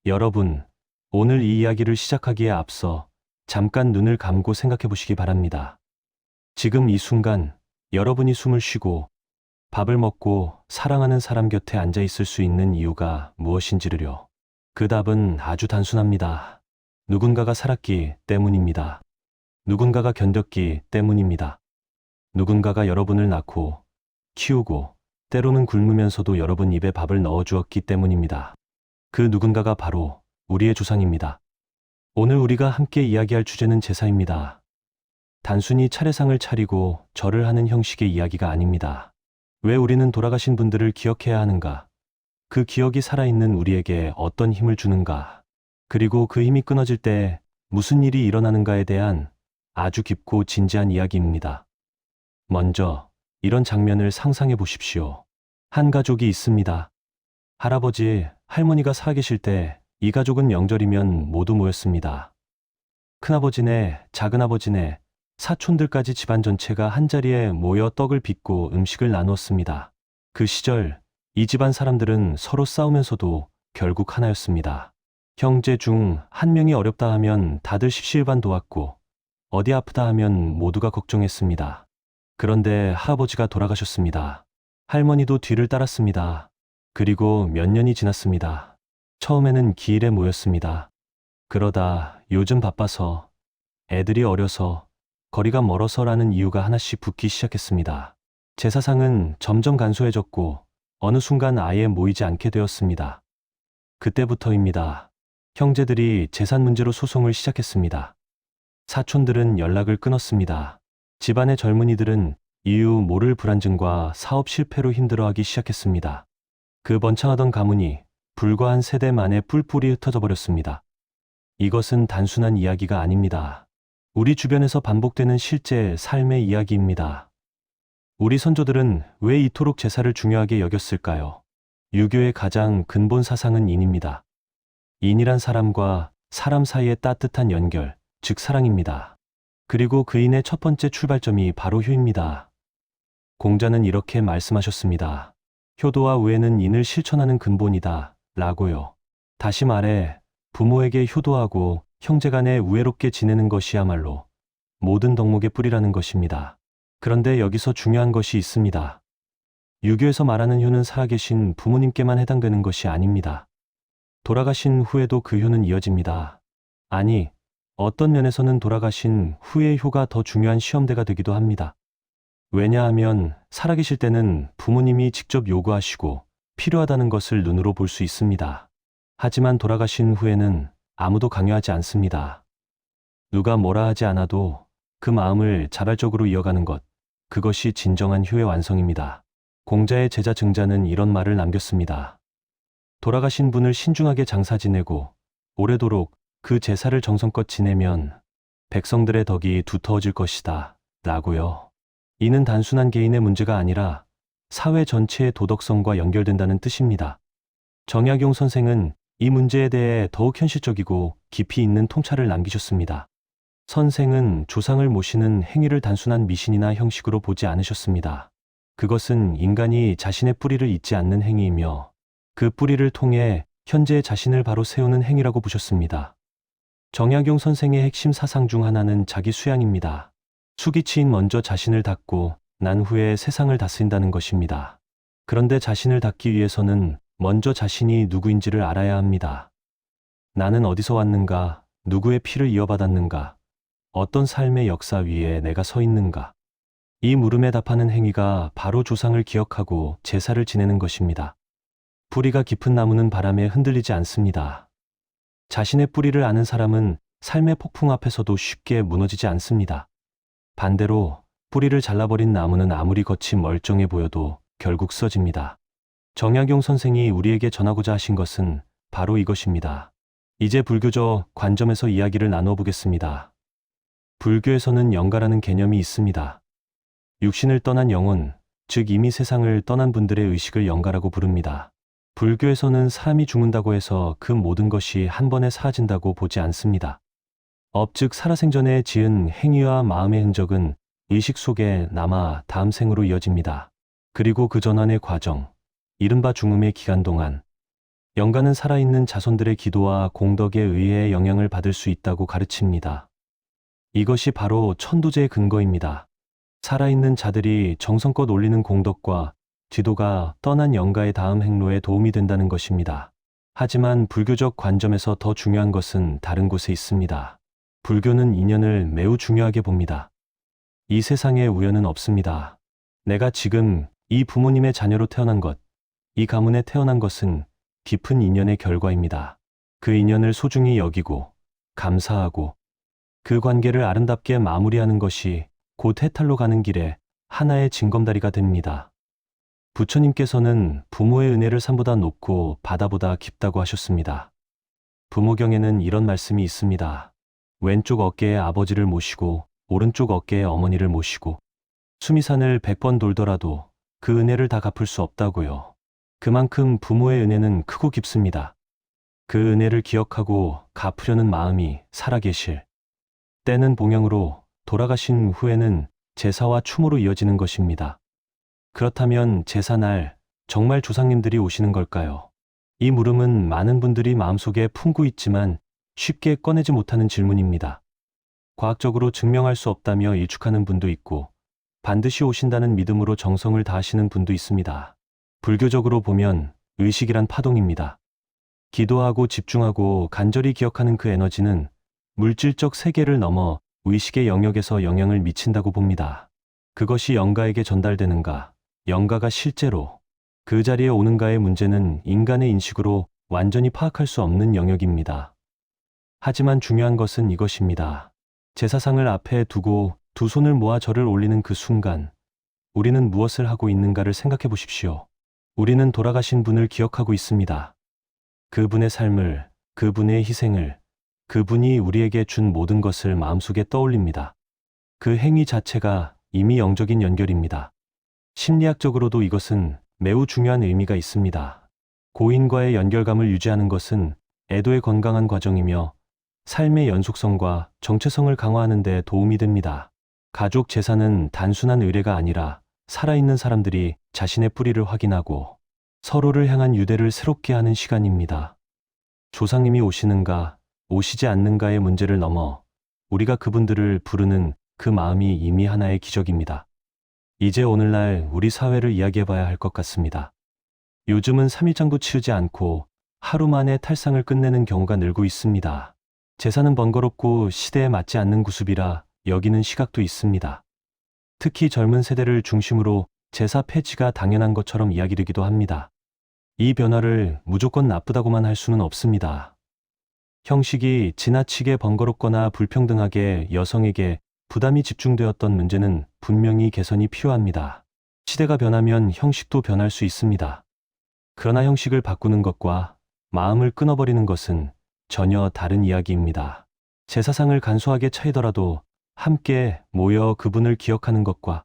여러분, 오늘 이 이야기를 시작하기에 앞서 잠깐 눈을 감고 생각해 보시기 바랍니다. 지금 이 순간 여러분이 숨을 쉬고 밥을 먹고 사랑하는 사람 곁에 앉아 있을 수 있는 이유가 무엇인지를요. 그 답은 아주 단순합니다. 누군가가 살았기 때문입니다. 누군가가 견뎠기 때문입니다. 누군가가 여러분을 낳고 키우고 때로는 굶으면서도 여러분 입에 밥을 넣어주었기 때문입니다. 그 누군가가 바로 우리의 조상입니다. 오늘 우리가 함께 이야기할 주제는 제사입니다. 단순히 차례상을 차리고 절을 하는 형식의 이야기가 아닙니다. 왜 우리는 돌아가신 분들을 기억해야 하는가? 그 기억이 살아있는 우리에게 어떤 힘을 주는가? 그리고 그 힘이 끊어질 때 무슨 일이 일어나는가에 대한 아주 깊고 진지한 이야기입니다. 먼저 이런 장면을 상상해 보십시오. 한 가족이 있습니다. 할아버지, 할머니가 살아계실 때 이 가족은 명절이면 모두 모였습니다. 큰아버지네, 작은아버지네, 사촌들까지 집안 전체가 한자리에 모여 떡을 빚고 음식을 나누었습니다. 그 시절 이 집안 사람들은 서로 싸우면서도 결국 하나였습니다. 형제 중 한 명이 어렵다 하면 다들 십시일반 도왔고 어디 아프다 하면 모두가 걱정했습니다. 그런데 할아버지가 돌아가셨습니다. 할머니도 뒤를 따랐습니다. 그리고 몇 년이 지났습니다. 처음에는 기일에 모였습니다. 그러다 요즘 바빠서, 애들이 어려서, 거리가 멀어서라는 이유가 하나씩 붙기 시작했습니다. 제사상은 점점 간소해졌고 어느 순간 아예 모이지 않게 되었습니다. 그때부터입니다. 형제들이 재산 문제로 소송을 시작했습니다. 사촌들은 연락을 끊었습니다. 집안의 젊은이들은 이유 모를 불안증과 사업 실패로 힘들어하기 시작했습니다. 그 번창하던 가문이 불과 한 세대 만에 뿔뿔이 흩어져 버렸습니다. 이것은 단순한 이야기가 아닙니다. 우리 주변에서 반복되는 실제 삶의 이야기입니다. 우리 선조들은 왜 이토록 제사를 중요하게 여겼을까요? 유교의 가장 근본 사상은 인입니다. 인이란 사람과 사람 사이의 따뜻한 연결, 즉 사랑입니다. 그리고 그 인의 첫 번째 출발점이 바로 효입니다. 공자는 이렇게 말씀하셨습니다. 효도와 우애는 인을 실천하는 근본이다. 라고요. 다시 말해 부모에게 효도하고 형제간에 우애롭게 지내는 것이야말로 모든 덕목의 뿌리라는 것입니다. 그런데 여기서 중요한 것이 있습니다. 유교에서 말하는 효는 살아계신 부모님께만 해당되는 것이 아닙니다. 돌아가신 후에도 그 효는 이어집니다. 아니, 어떤 면에서는 돌아가신 후의 효가 더 중요한 시험대가 되기도 합니다. 왜냐하면 살아계실 때는 부모님이 직접 요구하시고 필요하다는 것을 눈으로 볼 수 있습니다. 하지만 돌아가신 후에는 아무도 강요하지 않습니다. 누가 뭐라 하지 않아도 그 마음을 자발적으로 이어가는 것, 그것이 진정한 효의 완성입니다. 공자의 제자 증자는 이런 말을 남겼습니다. 돌아가신 분을 신중하게 장사 지내고 오래도록 그 제사를 정성껏 지내면 백성들의 덕이 두터워질 것이다. 라고요. 이는 단순한 개인의 문제가 아니라 사회 전체의 도덕성과 연결된다는 뜻입니다. 정약용 선생은 이 문제에 대해 더욱 현실적이고 깊이 있는 통찰을 남기셨습니다. 선생은 조상을 모시는 행위를 단순한 미신이나 형식으로 보지 않으셨습니다. 그것은 인간이 자신의 뿌리를 잊지 않는 행위이며 그 뿌리를 통해 현재의 자신을 바로 세우는 행위라고 보셨습니다. 정약용 선생의 핵심 사상 중 하나는 자기 수양입니다. 수기치인 먼저 자신을 닦고 난 후에 세상을 다스린다는 것입니다. 그런데 자신을 닦기 위해서는 먼저 자신이 누구인지를 알아야 합니다. 나는 어디서 왔는가, 누구의 피를 이어받았는가, 어떤 삶의 역사 위에 내가 서 있는가. 이 물음에 답하는 행위가 바로 조상을 기억하고 제사를 지내는 것입니다. 뿌리가 깊은 나무는 바람에 흔들리지 않습니다. 자신의 뿌리를 아는 사람은 삶의 폭풍 앞에서도 쉽게 무너지지 않습니다. 반대로 뿌리를 잘라버린 나무는 아무리 겉이 멀쩡해 보여도 결국 쓰러집니다. 정약용 선생이 우리에게 전하고자 하신 것은 바로 이것입니다. 이제 불교적 관점에서 이야기를 나누어 보겠습니다. 불교에서는 영가라는 개념이 있습니다. 육신을 떠난 영혼, 즉 이미 세상을 떠난 분들의 의식을 영가라고 부릅니다. 불교에서는 사람이 죽는다고 해서 그 모든 것이 한 번에 사라진다고 보지 않습니다. 즉 살아생전에 지은 행위와 마음의 흔적은 의식 속에 남아 다음 생으로 이어집니다. 그리고 그 전환의 과정, 이른바 중음의 기간 동안 영가는 살아있는 자손들의 기도와 공덕에 의해 영향을 받을 수 있다고 가르칩니다. 이것이 바로 천도제의 근거입니다. 살아있는 자들이 정성껏 올리는 공덕과 지도가 떠난 영가의 다음 행로에 도움이 된다는 것입니다. 하지만 불교적 관점에서 더 중요한 것은 다른 곳에 있습니다. 불교는 인연을 매우 중요하게 봅니다. 이 세상에 우연은 없습니다. 내가 지금 이 부모님의 자녀로 태어난 것, 이 가문에 태어난 것은 깊은 인연의 결과입니다. 그 인연을 소중히 여기고 감사하고 그 관계를 아름답게 마무리하는 것이 곧 해탈로 가는 길에 하나의 징검다리가 됩니다. 부처님께서는 부모의 은혜를 산보다 높고 바다보다 깊다고 하셨습니다. 부모경에는 이런 말씀이 있습니다. 왼쪽 어깨에 아버지를 모시고 오른쪽 어깨에 어머니를 모시고 수미산을 100번 돌더라도 그 은혜를 다 갚을 수 없다고요. 그만큼 부모의 은혜는 크고 깊습니다. 그 은혜를 기억하고 갚으려는 마음이 살아계실 때는 봉양으로, 돌아가신 후에는 제사와 추모로 이어지는 것입니다. 그렇다면 제사날 정말 조상님들이 오시는 걸까요? 이 물음은 많은 분들이 마음속에 품고 있지만 쉽게 꺼내지 못하는 질문입니다. 과학적으로 증명할 수 없다며 일축하는 분도 있고 반드시 오신다는 믿음으로 정성을 다하시는 분도 있습니다. 불교적으로 보면 의식이란 파동입니다. 기도하고 집중하고 간절히 기억하는 그 에너지는 물질적 세계를 넘어 의식의 영역에서 영향을 미친다고 봅니다. 그것이 영가에게 전달되는가, 영가가 실제로 그 자리에 오는가의 문제는 인간의 인식으로 완전히 파악할 수 없는 영역입니다. 하지만 중요한 것은 이것입니다. 제사상을 앞에 두고 두 손을 모아 절을 올리는 그 순간, 우리는 무엇을 하고 있는가를 생각해 보십시오. 우리는 돌아가신 분을 기억하고 있습니다. 그분의 삶을, 그분의 희생을, 그분이 우리에게 준 모든 것을 마음속에 떠올립니다. 그 행위 자체가 이미 영적인 연결입니다. 심리학적으로도 이것은 매우 중요한 의미가 있습니다. 고인과의 연결감을 유지하는 것은 애도의 건강한 과정이며 삶의 연속성과 정체성을 강화하는 데 도움이 됩니다. 가족 제사는 단순한 의례가 아니라 살아있는 사람들이 자신의 뿌리를 확인하고 서로를 향한 유대를 새롭게 하는 시간입니다. 조상님이 오시는가, 오시지 않는가의 문제를 넘어 우리가 그분들을 부르는 그 마음이 이미 하나의 기적입니다. 이제 오늘날 우리 사회를 이야기해봐야 할 것 같습니다. 요즘은 3일장도 치르지 않고 하루 만에 탈상을 끝내는 경우가 늘고 있습니다. 제사는 번거롭고 시대에 맞지 않는 구습이라 여기는 시각도 있습니다. 특히 젊은 세대를 중심으로 제사 폐지가 당연한 것처럼 이야기되기도 합니다. 이 변화를 무조건 나쁘다고만 할 수는 없습니다. 형식이 지나치게 번거롭거나 불평등하게 여성에게 부담이 집중되었던 문제는 분명히 개선이 필요합니다. 시대가 변하면 형식도 변할 수 있습니다. 그러나 형식을 바꾸는 것과 마음을 끊어버리는 것은 전혀 다른 이야기입니다. 제사상을 간소하게 차리더라도 함께 모여 그분을 기억하는 것과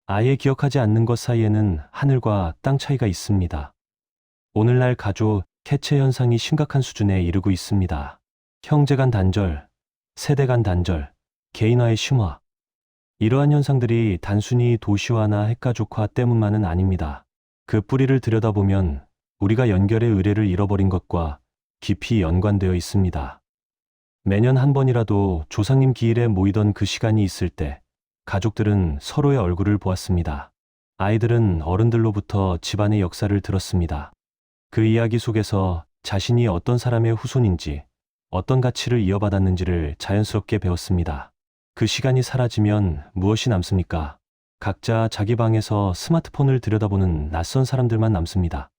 아예 기억하지 않는 것 사이에는 하늘과 땅 차이가 있습니다. 오늘날 가족 해체 현상이 심각한 수준에 이르고 있습니다. 형제 간 단절, 세대 간 단절, 개인화의 심화. 이러한 현상들이 단순히 도시화나 핵가족화 때문만은 아닙니다. 그 뿌리를 들여다보면 우리가 연결의 의례를 잃어버린 것과 깊이 연관되어 있습니다. 매년 한 번이라도 조상님 기일에 모이던 그 시간이 있을 때 가족들은 서로의 얼굴을 보았습니다. 아이들은 어른들로부터 집안의 역사를 들었습니다. 그 이야기 속에서 자신이 어떤 사람의 후손인지, 어떤 가치를 이어받았는지를 자연스럽게 배웠습니다. 그 시간이 사라지면 무엇이 남습니까? 각자 자기 방에서 스마트폰을 들여다보는 낯선 사람들만 남습니다.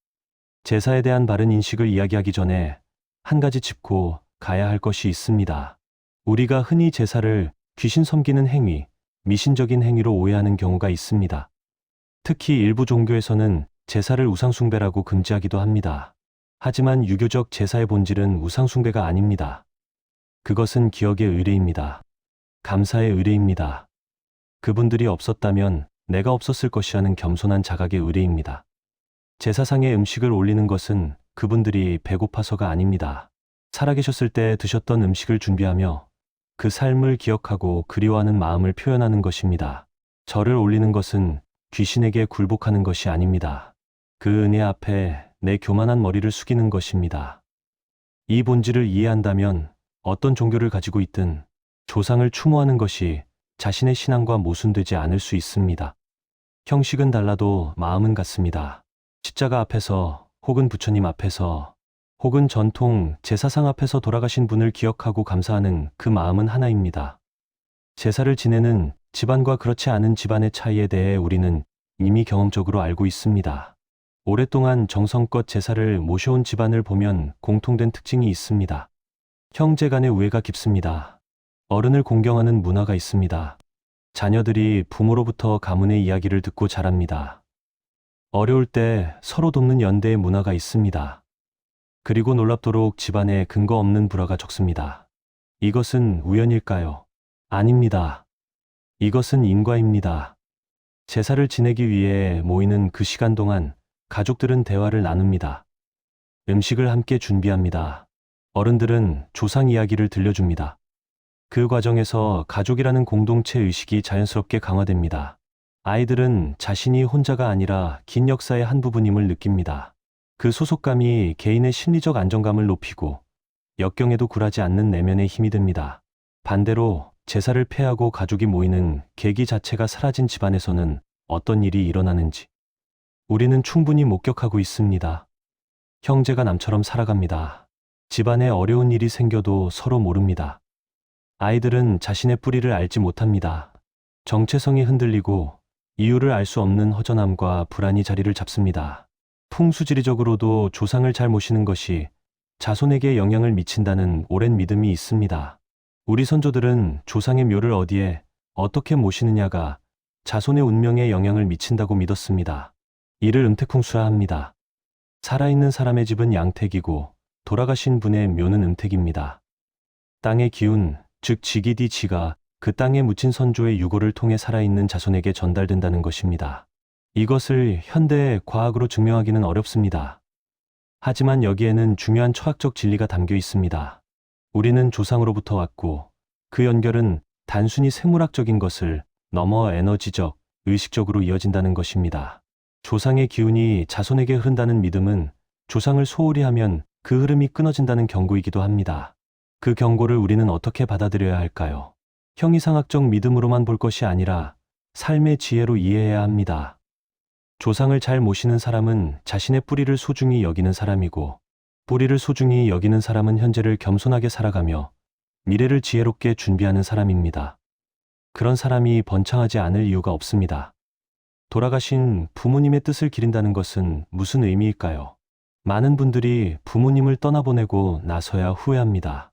제사에 대한 바른 인식을 이야기하기 전에 한 가지 짚고 가야 할 것이 있습니다. 우리가 흔히 제사를 귀신 섬기는 행위, 미신적인 행위로 오해하는 경우가 있습니다. 특히 일부 종교에서는 제사를 우상숭배라고 금지하기도 합니다. 하지만 유교적 제사의 본질은 우상숭배가 아닙니다. 그것은 기억의 의례입니다. 감사의 의례입니다. 그분들이 없었다면 내가 없었을 것이라는 겸손한 자각의 의례입니다. 제사상에 음식을 올리는 것은 그분들이 배고파서가 아닙니다. 살아계셨을 때 드셨던 음식을 준비하며 그 삶을 기억하고 그리워하는 마음을 표현하는 것입니다. 절을 올리는 것은 귀신에게 굴복하는 것이 아닙니다. 그 은혜 앞에 내 교만한 머리를 숙이는 것입니다. 이 본질을 이해한다면 어떤 종교를 가지고 있든 조상을 추모하는 것이 자신의 신앙과 모순되지 않을 수 있습니다. 형식은 달라도 마음은 같습니다. 십자가 앞에서 혹은 부처님 앞에서 혹은 전통 제사상 앞에서 돌아가신 분을 기억하고 감사하는 그 마음은 하나입니다. 제사를 지내는 집안과 그렇지 않은 집안의 차이에 대해 우리는 이미 경험적으로 알고 있습니다. 오랫동안 정성껏 제사를 모셔온 집안을 보면 공통된 특징이 있습니다. 형제 간의 우애가 깊습니다. 어른을 공경하는 문화가 있습니다. 자녀들이 부모로부터 가문의 이야기를 듣고 자랍니다. 어려울 때 서로 돕는 연대의 문화가 있습니다. 그리고 놀랍도록 집안에 근거 없는 불화가 적습니다. 이것은 우연일까요? 아닙니다. 이것은 인과입니다. 제사를 지내기 위해 모이는 그 시간 동안 가족들은 대화를 나눕니다. 음식을 함께 준비합니다. 어른들은 조상 이야기를 들려줍니다. 그 과정에서 가족이라는 공동체 의식이 자연스럽게 강화됩니다. 아이들은 자신이 혼자가 아니라 긴 역사의 한 부분임을 느낍니다. 그 소속감이 개인의 심리적 안정감을 높이고 역경에도 굴하지 않는 내면의 힘이 됩니다. 반대로 제사를 폐하고 가족이 모이는 계기 자체가 사라진 집안에서는 어떤 일이 일어나는지 우리는 충분히 목격하고 있습니다. 형제가 남처럼 살아갑니다. 집안에 어려운 일이 생겨도 서로 모릅니다. 아이들은 자신의 뿌리를 알지 못합니다. 정체성이 흔들리고 이유를 알 수 없는 허전함과 불안이 자리를 잡습니다. 풍수지리적으로도 조상을 잘 모시는 것이 자손에게 영향을 미친다는 오랜 믿음이 있습니다. 우리 선조들은 조상의 묘를 어디에 어떻게 모시느냐가 자손의 운명에 영향을 미친다고 믿었습니다. 이를 음택풍수라 합니다. 살아있는 사람의 집은 양택이고 돌아가신 분의 묘는 음택입니다. 땅의 기운, 즉 지기디 지가 그 땅에 묻힌 선조의 유고를 통해 살아있는 자손에게 전달된다는 것입니다. 이것을 현대의 과학으로 증명하기는 어렵습니다. 하지만 여기에는 중요한 철학적 진리가 담겨 있습니다. 우리는 조상으로부터 왔고 그 연결은 단순히 생물학적인 것을 넘어 에너지적, 의식적으로 이어진다는 것입니다. 조상의 기운이 자손에게 흐른다는 믿음은 조상을 소홀히 하면 그 흐름이 끊어진다는 경고이기도 합니다. 그 경고를 우리는 어떻게 받아들여야 할까요? 형이상학적 믿음으로만 볼 것이 아니라 삶의 지혜로 이해해야 합니다. 조상을 잘 모시는 사람은 자신의 뿌리를 소중히 여기는 사람이고, 뿌리를 소중히 여기는 사람은 현재를 겸손하게 살아가며 미래를 지혜롭게 준비하는 사람입니다. 그런 사람이 번창하지 않을 이유가 없습니다. 돌아가신 부모님의 뜻을 기린다는 것은 무슨 의미일까요? 많은 분들이 부모님을 떠나보내고 나서야 후회합니다.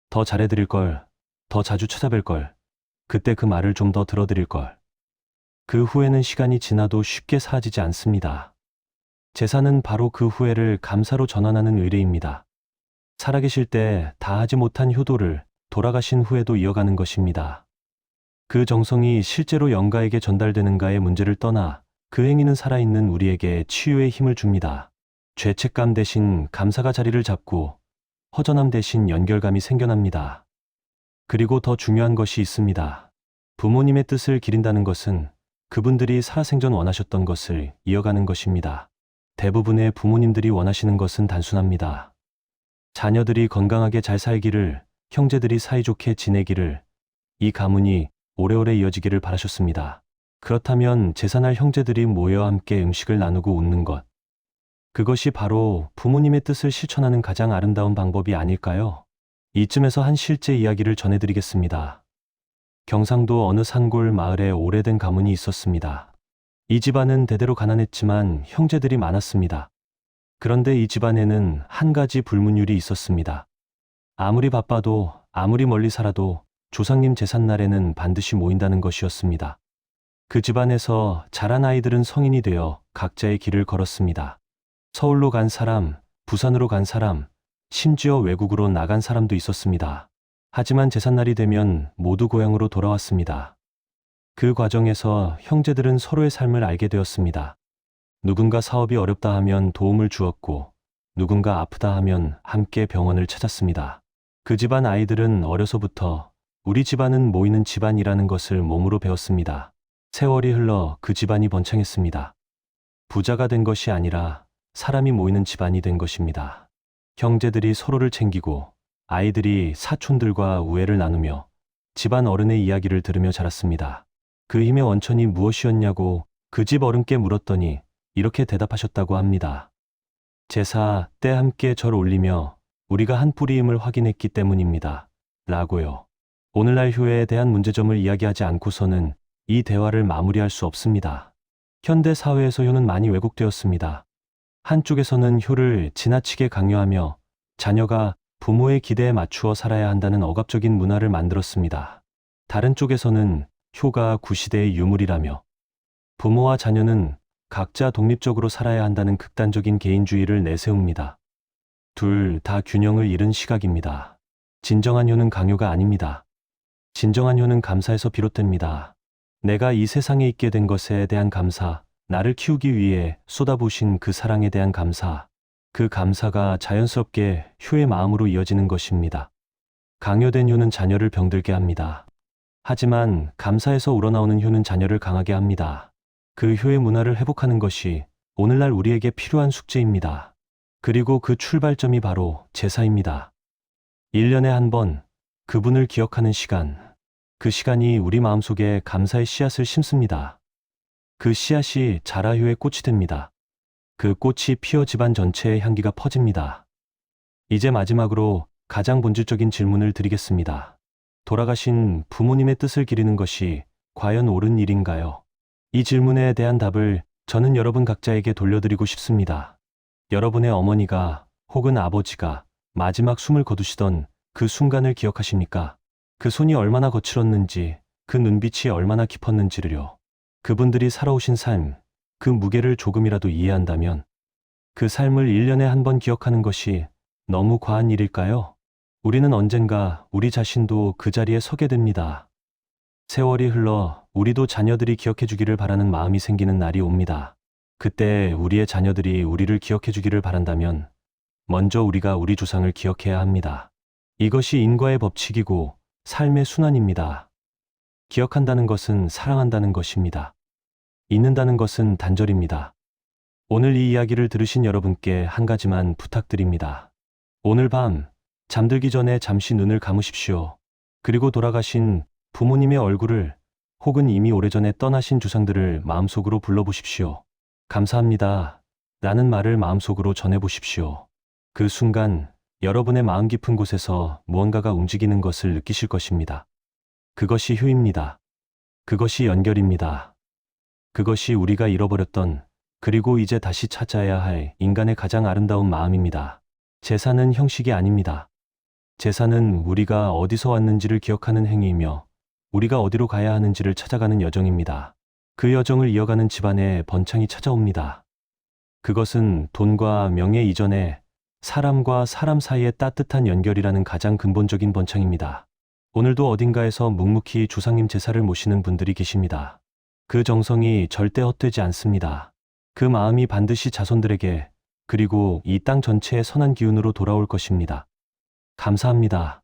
더 잘해드릴 걸, 더 자주 찾아뵐 걸, 그때 그 말을 좀 더 들어드릴 걸. 그 후회는 시간이 지나도 쉽게 사라지지 않습니다. 제사는 바로 그 후회를 감사로 전환하는 의례입니다. 살아계실 때 다 하지 못한 효도를 돌아가신 후에도 이어가는 것입니다. 그 정성이 실제로 영가에게 전달되는가의 문제를 떠나 그 행위는 살아있는 우리에게 치유의 힘을 줍니다. 죄책감 대신 감사가 자리를 잡고 허전함 대신 연결감이 생겨납니다. 그리고 더 중요한 것이 있습니다. 부모님의 뜻을 기린다는 것은 그분들이 살아생전 원하셨던 것을 이어가는 것입니다. 대부분의 부모님들이 원하시는 것은 단순합니다. 자녀들이 건강하게 잘 살기를, 형제들이 사이좋게 지내기를, 이 가문이 오래오래 이어지기를 바라셨습니다. 그렇다면 제사날 형제들이 모여 함께 음식을 나누고 웃는 것, 그것이 바로 부모님의 뜻을 실천하는 가장 아름다운 방법이 아닐까요? 이쯤에서 한 실제 이야기를 전해드리겠습니다. 경상도 어느 산골 마을에 오래된 가문이 있었습니다. 이 집안은 대대로 가난했지만 형제들이 많았습니다. 그런데 이 집안에는 한 가지 불문율이 있었습니다. 아무리 바빠도 아무리 멀리 살아도 조상님 제삿날에는 반드시 모인다는 것이었습니다. 그 집안에서 자란 아이들은 성인이 되어 각자의 길을 걸었습니다. 서울로 간 사람, 부산으로 간 사람, 심지어 외국으로 나간 사람도 있었습니다. 하지만 제삿날이 되면 모두 고향으로 돌아왔습니다. 그 과정에서 형제들은 서로의 삶을 알게 되었습니다. 누군가 사업이 어렵다 하면 도움을 주었고, 누군가 아프다 하면 함께 병원을 찾았습니다. 그 집안 아이들은 어려서부터 우리 집안은 모이는 집안이라는 것을 몸으로 배웠습니다. 세월이 흘러 그 집안이 번창했습니다. 부자가 된 것이 아니라 사람이 모이는 집안이 된 것입니다. 형제들이 서로를 챙기고 아이들이 사촌들과 우애를 나누며 집안 어른의 이야기를 들으며 자랐습니다. 그 힘의 원천이 무엇이었냐고 그 집 어른께 물었더니 이렇게 대답하셨다고 합니다. 제사 때 함께 절 올리며 우리가 한 뿌리임을 확인했기 때문입니다. 라고요. 오늘날 효에 대한 문제점을 이야기하지 않고서는 이 대화를 마무리할 수 없습니다. 현대 사회에서 효는 많이 왜곡되었습니다. 한쪽에서는 효를 지나치게 강요하며 자녀가 부모의 기대에 맞추어 살아야 한다는 억압적인 문화를 만들었습니다. 다른 쪽에서는 효가 구시대의 유물이라며 부모와 자녀는 각자 독립적으로 살아야 한다는 극단적인 개인주의를 내세웁니다. 둘 다 균형을 잃은 시각입니다. 진정한 효는 강요가 아닙니다. 진정한 효는 감사에서 비롯됩니다. 내가 이 세상에 있게 된 것에 대한 감사, 나를 키우기 위해 쏟아부으신 그 사랑에 대한 감사, 그 감사가 자연스럽게 효의 마음으로 이어지는 것입니다. 강요된 효는 자녀를 병들게 합니다. 하지만 감사에서 우러나오는 효는 자녀를 강하게 합니다. 그 효의 문화를 회복하는 것이 오늘날 우리에게 필요한 숙제입니다. 그리고 그 출발점이 바로 제사입니다. 1년에 한 번 그분을 기억하는 시간, 그 시간이 우리 마음속에 감사의 씨앗을 심습니다. 그 씨앗이 자라 효의 꽃이 됩니다. 그 꽃이 피어 집안 전체에 향기가 퍼집니다. 이제 마지막으로 가장 본질적인 질문을 드리겠습니다. 돌아가신 부모님의 뜻을 기리는 것이 과연 옳은 일인가요? 이 질문에 대한 답을 저는 여러분 각자에게 돌려드리고 싶습니다. 여러분의 어머니가 혹은 아버지가 마지막 숨을 거두시던 그 순간을 기억하십니까? 그 손이 얼마나 거칠었는지, 그 눈빛이 얼마나 깊었는지를요. 그분들이 살아오신 삶, 그 무게를 조금이라도 이해한다면 그 삶을 1년에 한 번 기억하는 것이 너무 과한 일일까요? 우리는 언젠가 우리 자신도 그 자리에 서게 됩니다. 세월이 흘러 우리도 자녀들이 기억해 주기를 바라는 마음이 생기는 날이 옵니다. 그때 우리의 자녀들이 우리를 기억해 주기를 바란다면 먼저 우리가 우리 조상을 기억해야 합니다. 이것이 인과의 법칙이고 삶의 순환입니다. 기억한다는 것은 사랑한다는 것입니다. 잊는다는 것은 단절입니다. 오늘 이 이야기를 들으신 여러분께 한 가지만 부탁드립니다. 오늘 밤 잠들기 전에 잠시 눈을 감으십시오. 그리고 돌아가신 부모님의 얼굴을 혹은 이미 오래전에 떠나신 조상들을 마음속으로 불러보십시오. 감사합니다. 라는 말을 마음속으로 전해보십시오. 그 순간 여러분의 마음 깊은 곳에서 무언가가 움직이는 것을 느끼실 것입니다. 그것이 효입니다. 그것이 연결입니다. 그것이 우리가 잃어버렸던 그리고 이제 다시 찾아야 할 인간의 가장 아름다운 마음입니다. 제사는 형식이 아닙니다. 제사는 우리가 어디서 왔는지를 기억하는 행위이며 우리가 어디로 가야 하는지를 찾아가는 여정입니다. 그 여정을 이어가는 집안에 번창이 찾아옵니다. 그것은 돈과 명예 이전에 사람과 사람 사이의 따뜻한 연결이라는 가장 근본적인 번창입니다. 오늘도 어딘가에서 묵묵히 조상님 제사를 모시는 분들이 계십니다. 그 정성이 절대 헛되지 않습니다. 그 마음이 반드시 자손들에게 그리고 이 땅 전체의 선한 기운으로 돌아올 것입니다. 감사합니다.